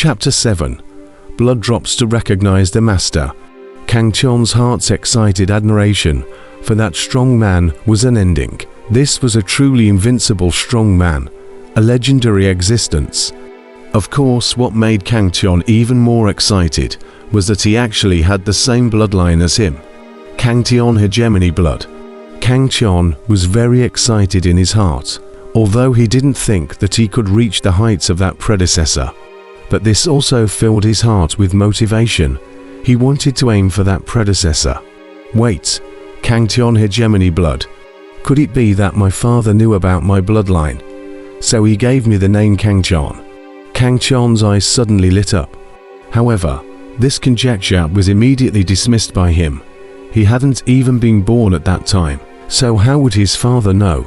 Chapter 7. Blood drops to recognize the master. Kang Chon's heart's excited admiration for that strong man was unending. This was a truly invincible strong man, a legendary existence. Of course, what made Kang Chon even more excited was that he actually had the same bloodline as him. Kang Chon hegemony blood. Kang Chon was very excited in his heart, although he didn't think that he could reach the heights of that predecessor. But this also filled his heart with motivation. He wanted to aim for that predecessor. Wait, Kang Chon hegemony blood. Could it be that my father knew about my bloodline? So he gave me the name Kang Chon. Kang Chon's eyes suddenly lit up. However, this conjecture was immediately dismissed by him. He hadn't even been born at that time, so how would his father know?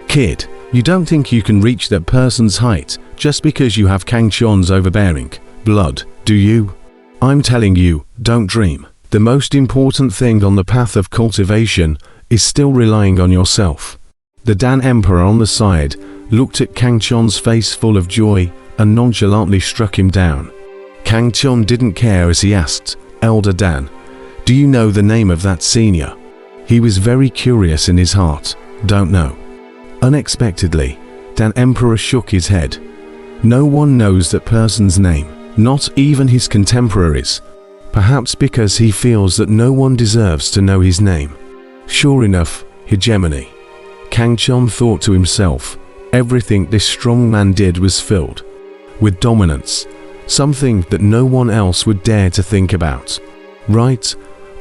Kid, you don't think you can reach that person's height just because you have Kang Chon's overbearing blood, do you? I'm telling you, don't dream. The most important thing on the path of cultivation is still relying on yourself. The Dan Emperor on the side looked at Kang Chon's face full of joy and nonchalantly struck him down. Kang Chon didn't care as he asked, Elder Dan, do you know the name of that senior? He was very curious in his heart. Don't know. Unexpectedly, Dan Emperor shook his head. No one knows that person's name, not even his contemporaries. Perhaps because he feels that no one deserves to know his name. Sure enough, hegemony. Kang Chon thought to himself, everything this strong man did was filled with dominance, something that no one else would dare to think about. Right,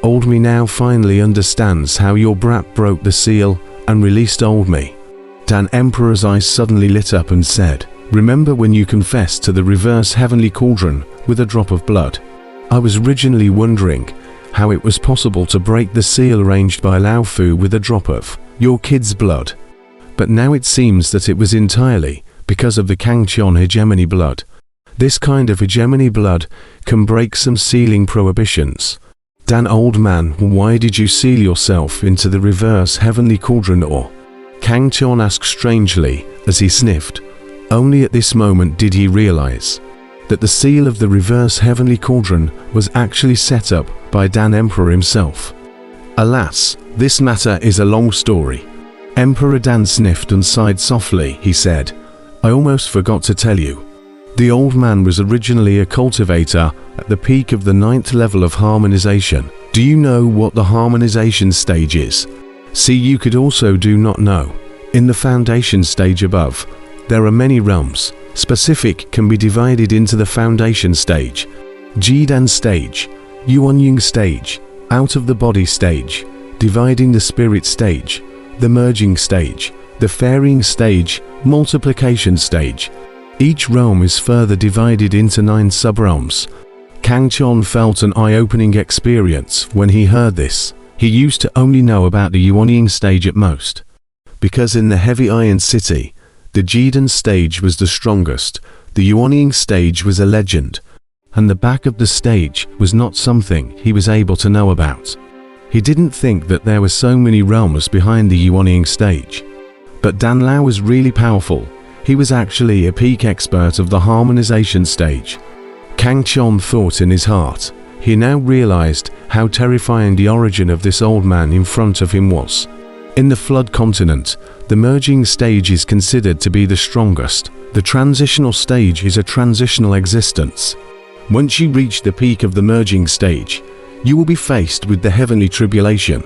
old me now finally understands how your brat broke the seal and released old me. Dan Emperor's eyes suddenly lit up and said, remember when you confessed to the reverse heavenly cauldron with a drop of blood? I was originally wondering how it was possible to break the seal arranged by Lao Fu with a drop of your kid's blood. But now it seems that it was entirely because of the Kang Chon hegemony blood. This kind of hegemony blood can break some sealing prohibitions. Dan old man, why did you seal yourself into the reverse heavenly cauldron or? Kang Chon asked strangely as he sniffed. Only at this moment did he realize that the seal of the reverse heavenly cauldron was actually set up by Dan Emperor himself. Alas, this matter is a long story. Emperor Dan sniffed and sighed softly. He said, I almost forgot to tell you. The old man was originally a cultivator at the peak of the 9th level of harmonization. Do you know what the harmonization stage is? See, you could also do not know. In the foundation stage above, there are many realms. Specific can be divided into the foundation stage, Jidan stage, Yuanying stage, out of the body stage, dividing the spirit stage, the merging stage, the varying stage, multiplication stage. Each realm is further divided into 9 sub-realms. Kang Chon felt an eye-opening experience when he heard this. He used to only know about the Yuanying stage at most. Because in the Heavy Iron City, the Jidan stage was the strongest, the Yuanying stage was a legend, and the back of the stage was not something he was able to know about. He didn't think that there were so many realms behind the Yuanying stage. But Dan Lao was really powerful. He was actually a peak expert of the harmonization stage. Kang Chon thought in his heart. He now realized how terrifying the origin of this old man in front of him was. In the Flood continent, the merging stage is considered to be the strongest. The transitional stage is a transitional existence. Once you reach the peak of the merging stage, you will be faced with the heavenly tribulation.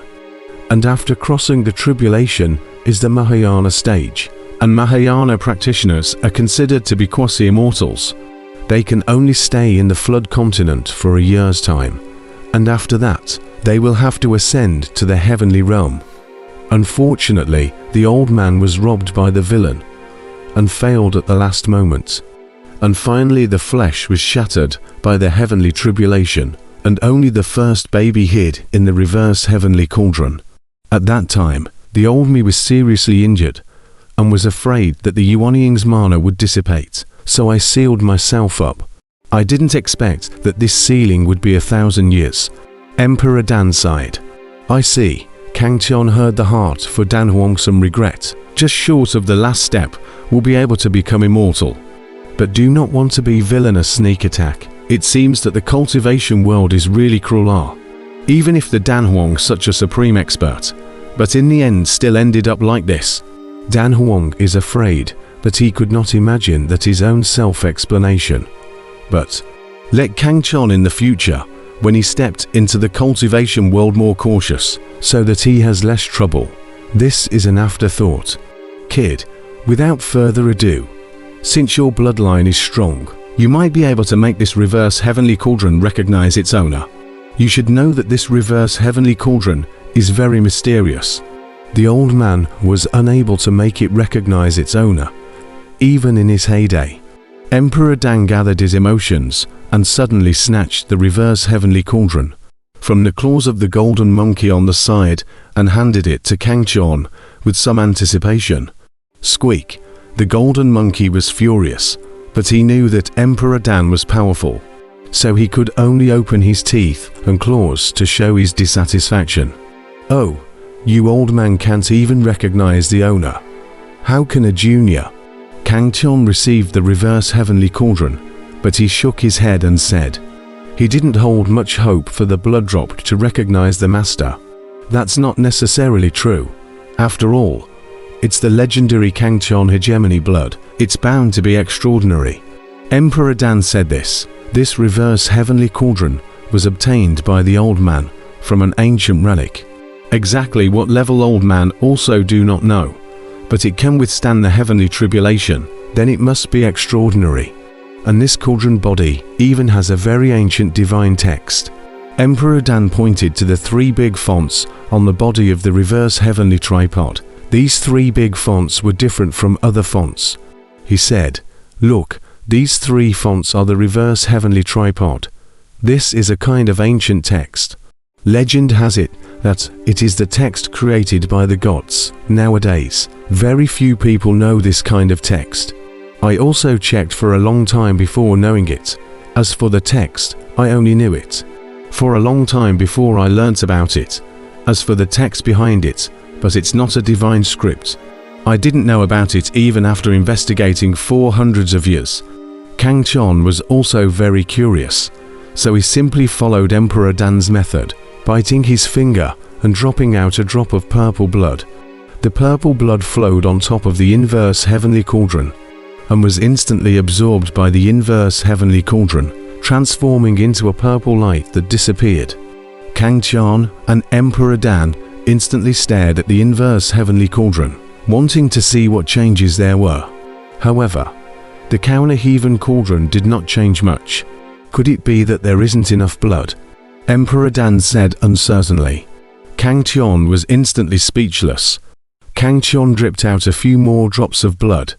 And after crossing the tribulation is the Mahayana stage. And Mahayana practitioners are considered to be quasi-immortals. They can only stay in the Flood continent for a year's time, and after that, they will have to ascend to the heavenly realm. Unfortunately, the old man was robbed by the villain, and failed at the last moment. And finally the flesh was shattered by the heavenly tribulation, and only the first baby hid in the reverse heavenly cauldron. At that time, the old me was seriously injured, and was afraid that the Yuanying's mana would dissipate, so I sealed myself up. I didn't expect that this sealing would be 1,000 years. Emperor Dan sighed. I see. Kang Chon heard the heart for Dan Huang some regret. Just short of the last step, will be able to become immortal. but do not want to be villainous sneak attack. It seems that the cultivation world is really cruel, even if the Dan Huang such a supreme expert, but in the end still ended up like this. Dan Huang is afraid that he could not imagine that his own self-explanation. But let Kang Chon in the future, when he stepped into the cultivation world, more cautious, so that he has less trouble. This is an afterthought. Kid, without further ado, since your bloodline is strong, you might be able to make this reverse heavenly cauldron recognize its owner. You should know that this reverse heavenly cauldron is very mysterious. The old man was unable to make it recognize its owner, even in his heyday. Emperor Dan gathered his emotions and suddenly snatched the reverse heavenly cauldron from the claws of the golden monkey on the side and handed it to Kang Chon with some anticipation. Squeak! The golden monkey was furious, but he knew that Emperor Dan was powerful, so he could only open his teeth and claws to show his dissatisfaction. Oh, you old man can't even recognize the owner. How can a junior? Kang Chon received the reverse heavenly cauldron, but he shook his head and said he didn't hold much hope for the blood drop to recognize the master. That's not necessarily true. After all, it's the legendary Kang Chon hegemony blood. It's bound to be extraordinary. Emperor Dan said this. This reverse heavenly cauldron was obtained by the old man from an ancient relic. Exactly what level old man also do not know, but it can withstand the heavenly tribulation. Then it must be extraordinary. And this cauldron body even has a very ancient divine text. Emperor Dan pointed to the 3 big fonts on the body of the reverse heavenly tripod. These 3 big fonts were different from other fonts. He said, "Look, these 3 fonts are the reverse heavenly tripod. This is a kind of ancient text. Legend has it that it is the text created by the gods. Nowadays, very few people know this kind of text. I also checked for a long time before knowing it. As for the text, I only knew it for a long time before I learnt about it. As for the text behind it, but it's not a divine script. I didn't know about it even after investigating for hundreds of years." Kang Chon was also very curious, so he simply followed Emperor Dan's method, biting his finger and dropping out a drop of purple blood. The purple blood flowed on top of the inverse heavenly cauldron and was instantly absorbed by the inverse heavenly cauldron, transforming into a purple light that disappeared. Kang Chon and Emperor Dan instantly stared at the inverse heavenly cauldron, wanting to see what changes there were. However, the counter-heaven cauldron did not change much. Could it be that there isn't enough blood? Emperor Dan said uncertainly. Kang Chon was instantly speechless. Kang Chon dripped out a few more drops of blood,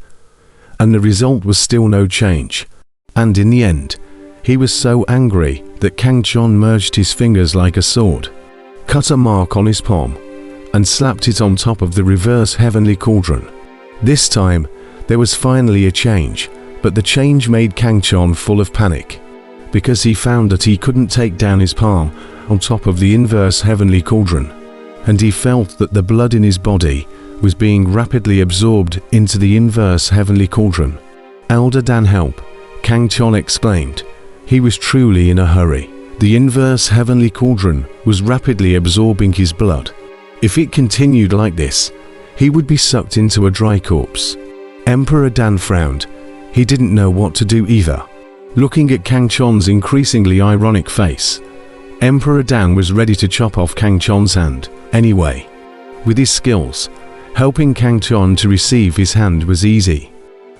and the result was still no change. And in the end, he was so angry that Kang Chon merged his fingers like a sword, cut a mark on his palm, and slapped it on top of the reverse heavenly cauldron. This time, there was finally a change, but the change made Kang Chon full of panic, because he found that he couldn't take down his palm on top of the inverse heavenly cauldron, and he felt that the blood in his body was being rapidly absorbed into the inverse heavenly cauldron. "Elder Dan, help," Kang Chon explained. He was truly in a hurry. The inverse heavenly cauldron was rapidly absorbing his blood. If it continued like this, he would be sucked into a dry corpse. Emperor Dan frowned. He didn't know what to do either. Looking at Kang Chon's increasingly ironic face, Emperor Dan was ready to chop off Kang Chon's hand anyway. With his skills, helping Kang Chon to receive his hand was easy.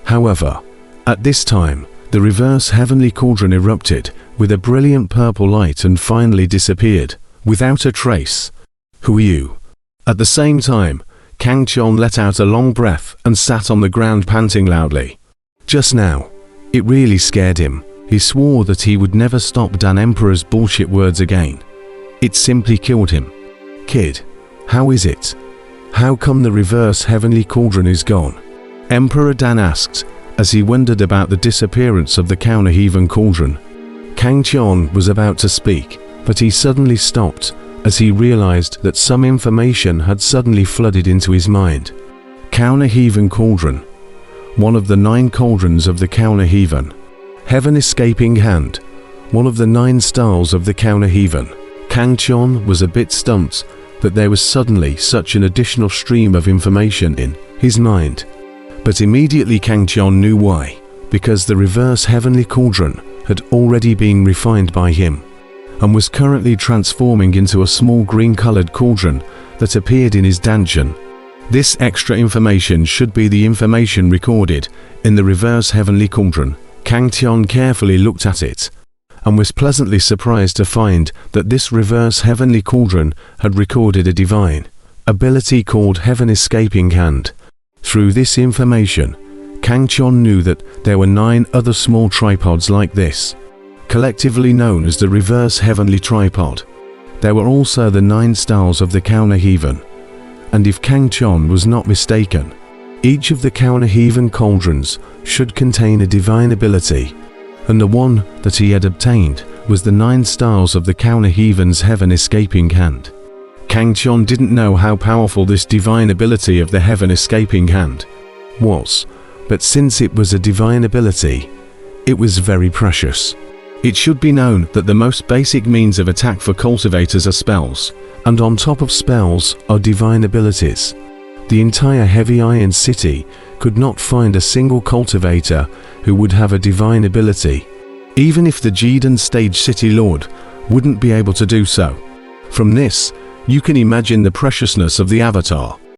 However, at this time, the reverse heavenly cauldron erupted with a brilliant purple light and finally disappeared, without a trace. "Who are you?" At the same time, Kang Chon let out a long breath and sat on the ground panting loudly. Just now, it really scared him. He swore that he would never stop Dan Emperor's bullshit words again. It simply killed him. "Kid, how is it? How come the reverse heavenly cauldron is gone?" Emperor Dan asked, as he wondered about the disappearance of the counter-heaven cauldron. Kang Chon was about to speak, but he suddenly stopped as he realized that some information had suddenly flooded into his mind. Counter-heaven cauldron. one of the 9 cauldrons of the counter-heaven. Heaven escaping hand, one of the 9 stars of the counter-heaven. Kang Chon was a bit stumped that there was suddenly such an additional stream of information in his mind. But immediately Kang Chon knew why, because the reverse heavenly cauldron had already been refined by him, and was currently transforming into a small green-colored cauldron that appeared in his dungeon. This extra information should be the information recorded in the reverse heavenly cauldron. Kang Chon carefully looked at it, and was pleasantly surprised to find that this reverse heavenly cauldron had recorded a divine ability called Heaven Escaping Hand. Through this information, Kang Chon knew that there were 9 other small tripods like this, collectively known as the reverse heavenly tripod. There were also the 9 stars of the counter-heaven, and if Kang Chon was not mistaken, each of the counter-heaven cauldrons should contain a divine ability, and the one that he had obtained was the 9 stars of the counter-heaven's Heaven Escaping Hand. Kang Chon didn't know how powerful this divine ability of the Heaven Escaping Hand was, but since it was a divine ability, it was very precious. It should be known that the most basic means of attack for cultivators are spells, and on top of spells are divine abilities. The entire Heavy Iron City could not find a single cultivator who would have a divine ability, even if the Jidan Stage City Lord wouldn't be able to do so. From this, you can imagine the preciousness of the avatar.